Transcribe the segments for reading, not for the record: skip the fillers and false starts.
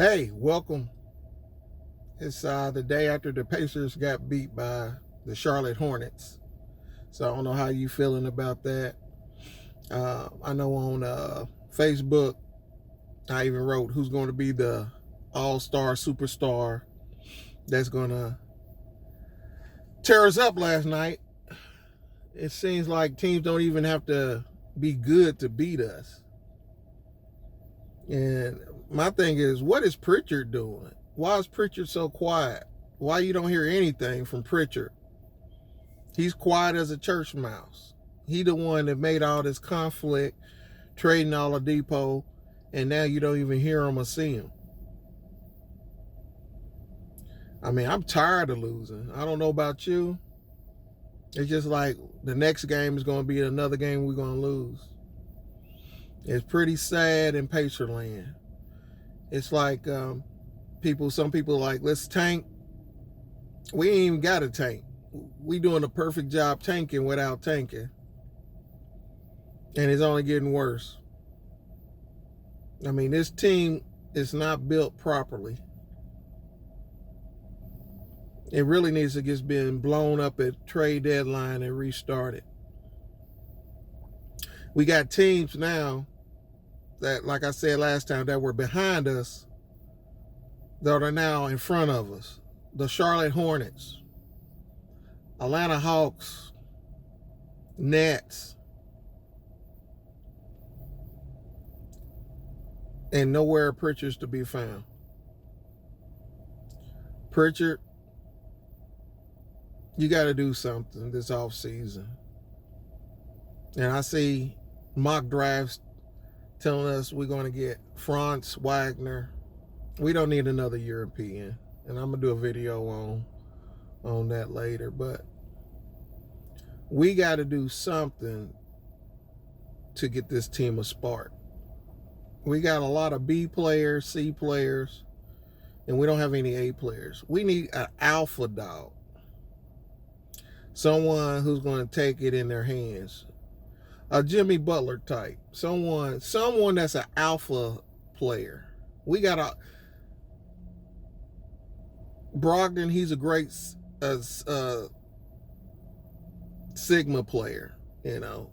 Hey, welcome. It's the day after the Pacers got beat by the Charlotte Hornets. So I don't know how you feeling about that. I know on Facebook, I even wrote who's going to be the all-star superstar that's going to tear us up last night. It seems like teams don't even have to be good to beat us. And my thing is, what is Pritchard doing? Why is Pritchard so quiet? Why you don't hear anything from Pritchard? He's quiet as a church mouse. He the one that made all this conflict, trading Oladipo, and now you don't even hear him or see him. I mean, I'm tired of losing. I don't know about you. It's just like the next game is going to be another game we're going to lose. It's pretty sad in Pacerland. It's like some people are like, let's tank. We ain't even got a tank. We doing a perfect job tanking without tanking. And it's only getting worse. I mean, this team is not built properly. It really needs to get been blown up at trade deadline and restarted. We got teams now that, like I said last time, that were behind us that are now in front of us. The Charlotte Hornets, Atlanta Hawks, Nets, and nowhere Pritchard's to be found. Pritchard, you got to do something this offseason. And I see mock drafts telling us we're going to get Franz Wagner. We don't need another European. And I'm going to do a video on that later. But we got to do something to get this team a spark. We got a lot of B players, C players, and we don't have any A players. We need an alpha dog. Someone who's going to take it in their hands. A Jimmy Butler type. Someone that's an alpha player. We got a Brogdon, he's a great Sigma player, you know.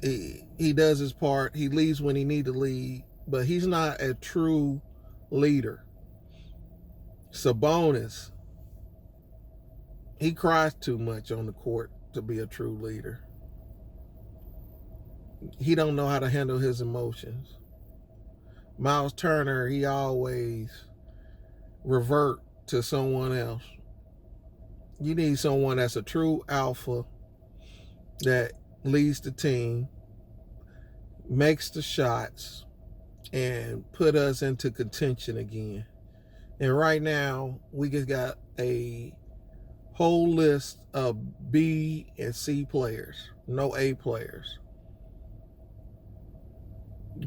He does his part. He leads when he need to lead, but he's not a true leader. Sabonis, he cries too much on the court to be a true leader. He don't know how to handle his emotions. Miles Turner, he always revert to someone else. You need someone that's a true alpha that leads the team, makes the shots, and put us into contention again. And right now, we just got a whole list of B and C players, no A players.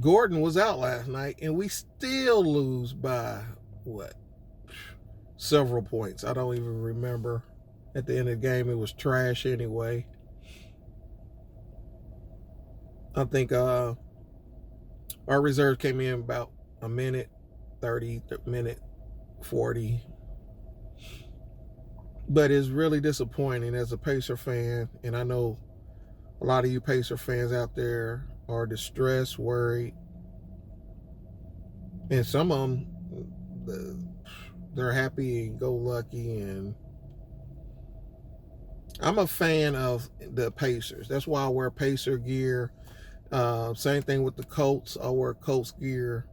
Gordon was out last night, and we still lose by, what, several points. I don't even remember. At the end of the game, it was trash anyway. I think our reserves came in about a minute 30, minute 40. But it's really disappointing as a Pacer fan, and I know a lot of you Pacer fans out there are distressed, worried, and some of them, they're happy and go lucky. And I'm a fan of the Pacers. That's why I wear Pacer gear. Same thing with the Colts. I wear Colts gear.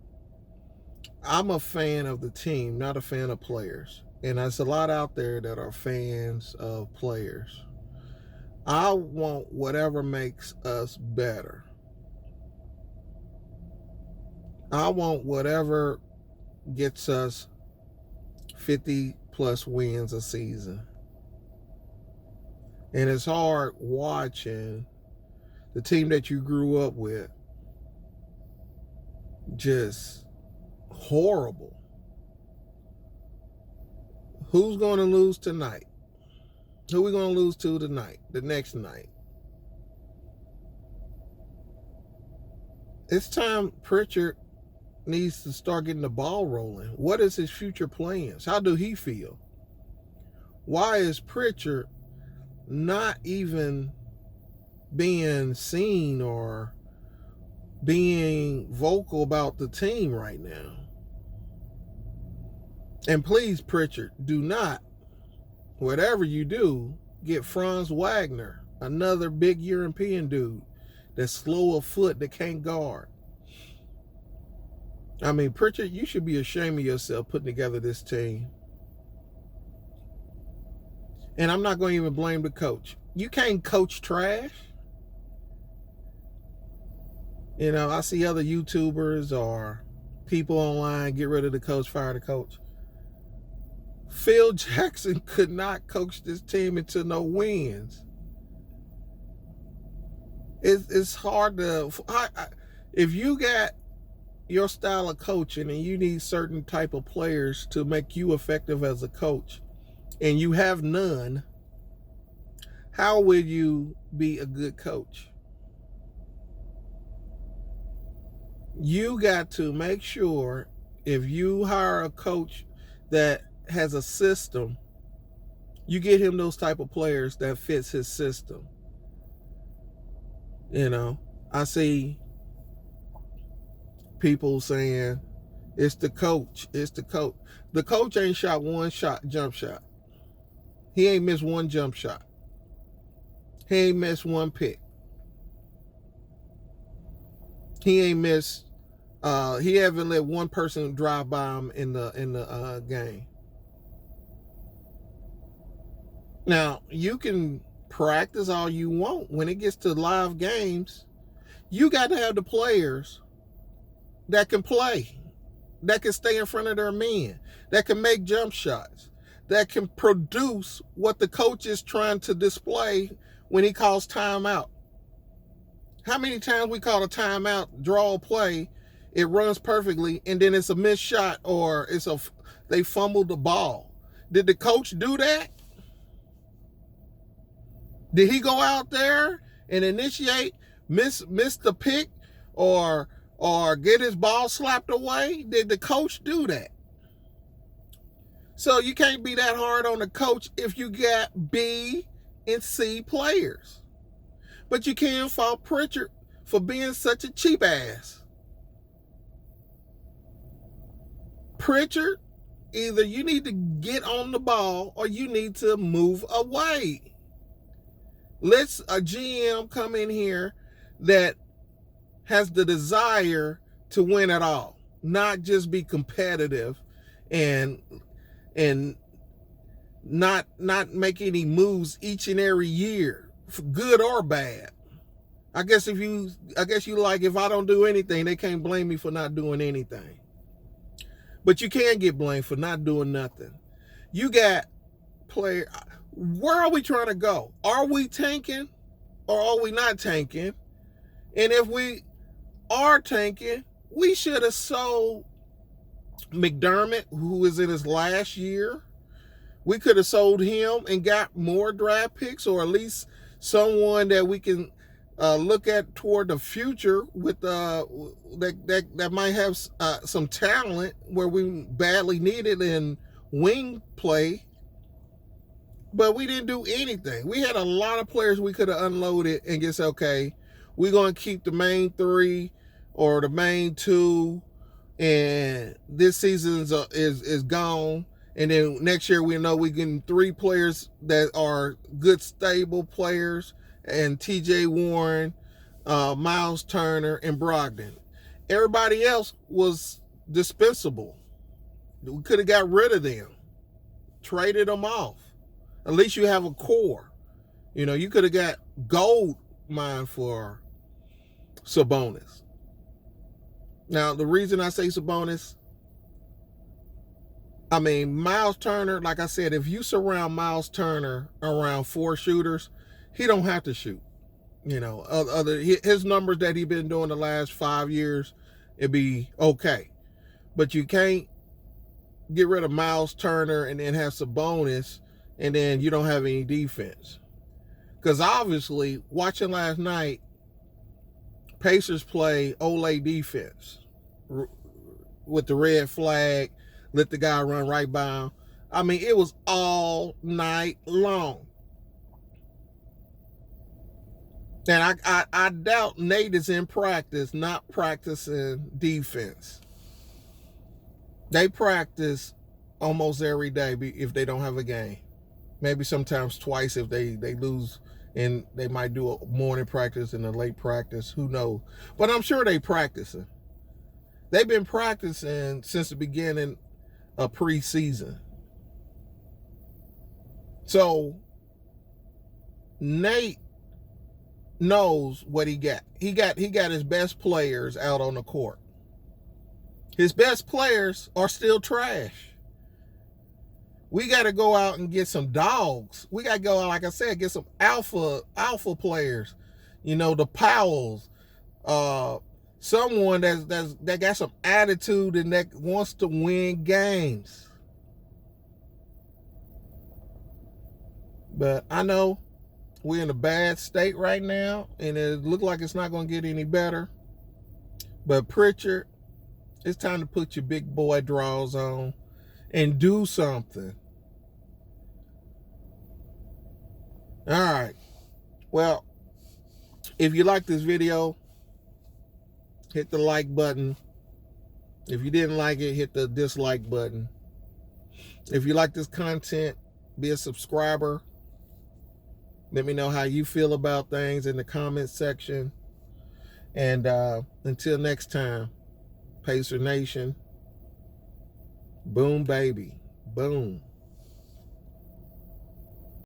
I'm a fan of the team, not a fan of players. And there's a lot out there that are fans of players. I want whatever makes us better. I want whatever gets us 50 plus wins a season. And it's hard watching the team that you grew up with just horrible. Who's going to lose tonight? Who are we going to lose to tonight, the next night? It's time Pritchard needs to start getting the ball rolling. What is his future plans? How do he feel? Why is Pritchard not even being seen or being vocal about the team right now? And please, Pritchard, do not, whatever you do, get Franz Wagner, another big European dude that's slow of foot that can't guard. I mean, Pritchard, you should be ashamed of yourself putting together this team. And I'm not going to even blame the coach. You can't coach trash. You know, I see other YouTubers or people online get rid of the coach, fire the coach. Phil Jackson could not coach this team into no wins. It's hard to... if you got your style of coaching and you need certain type of players to make you effective as a coach, and you have none, how will you be a good coach? You got to make sure if you hire a coach that has a system, you get him those type of players that fits his system. You know, I see people saying it's the coach, it's the coach. The coach ain't shot one jump shot. He ain't missed one jump shot. He ain't missed one pick. He ain't missed. He haven't let one person drive by him in the game. Now, you can practice all you want. When it gets to live games, you got to have the players that can play, that can stay in front of their men, that can make jump shots, that can produce what the coach is trying to display when he calls timeout. How many times we call a timeout, draw a play, it runs perfectly, and then it's a missed shot or they fumbled the ball. Did the coach do that? Did he go out there and initiate, miss the pick or get his ball slapped away? Did the coach do that? So you can't be that hard on the coach if you got B and C players. But you can't fault Pritchard for being such a cheap ass. Pritchard, either you need to get on the ball or you need to move away. Let's a GM come in here that has the desire to win it all, not just be competitive and not make any moves each and every year, for good or bad. I guess you like, if I don't do anything, they can't blame me for not doing anything. But you can get blamed for not doing nothing. You got player. Where are we trying to go? Are we tanking or are we not tanking? And if we are tanking, we should have sold McDermott, who is in his last year. We could have sold him and got more draft picks, or at least someone that we can look at toward the future with that might have some talent where we badly need it in wing play. But we didn't do anything. We had a lot of players we could have unloaded and just, okay, we're going to keep the main three or the main two, and this season is gone. And then next year we know we're getting 3 players that are good, stable players, and TJ Warren, Miles Turner, and Brogdon. Everybody else was dispensable. We could have got rid of them, traded them off. At least you have a core. You know, you could have got gold mine for Sabonis. Now, the reason I say Sabonis, I mean, Miles Turner, like I said, if you surround Miles Turner around 4 shooters, he don't have to shoot. You know, his numbers that he's been doing the last 5 years, it'd be okay. But you can't get rid of Miles Turner and then have Sabonis, and then you don't have any defense. Because obviously, watching last night, Pacers play Olay defense. with the red flag, let the guy run right by him. I mean, it was all night long. And I doubt Nate is in practice, not practicing defense. They practice almost every day if they don't have a game. Maybe sometimes twice if they lose, and they might do a morning practice and a late practice. Who knows? But I'm sure they practicing. They've been practicing since the beginning of preseason. So Nate knows what he got. He got his best players out on the court. His best players are still trash. We got to go out and get some dogs. We got to go out, like I said, get some alpha players. You know, the Powells. Someone that got some attitude and that wants to win games. But I know we're in a bad state right now, and it looks like it's not going to get any better. But Pritchard, it's time to put your big boy draws on and do something. All right. Well, if you like this video, hit the like button. If you didn't like it, hit the dislike button. If you like this content, be a subscriber. Let me know how you feel about things in the comment section. And until next time, Pacer Nation, boom, baby, boom.